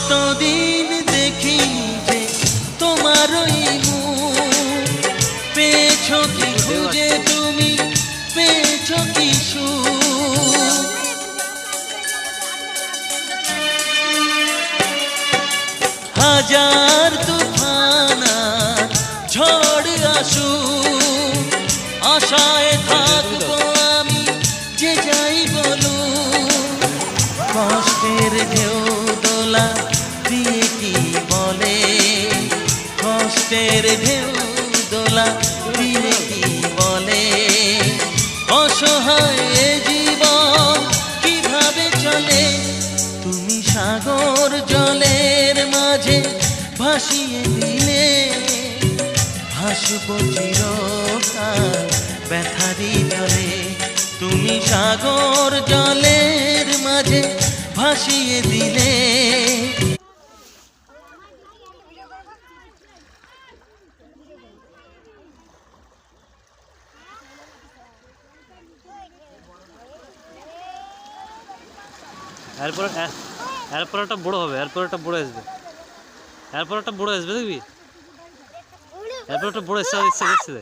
কতদিন দেখিনি যে তোমার ওই মুখ, পেয়েছো কি খুঁজে তুমি, পেয়েছো কি সুখ। হাজার তুফান আর ঝড় আসুক, আশায় থাকবো আমি যে যাই বলুক। কষ্টের ঢেউ দোলা দিয়ে কি বলে, কষ্টের ঢেউ দোলা দিয়ে কি বলে, অসহায় এ জীবন কিভাবে চলে। তুমি সাগর জলের মাঝে ভাসিয়ে দিলে, ভাসবো চিরকাল ব্যথারি জলে। তুমি সাগর জলের মাঝে ভাসিয়ে দিলে। এরপর একটা বড় হবে, এরপর একটা বড় আসবে, এরপর একটা বড় আসবে দেখবি, এরপর একটা বড় এসে দেখছে।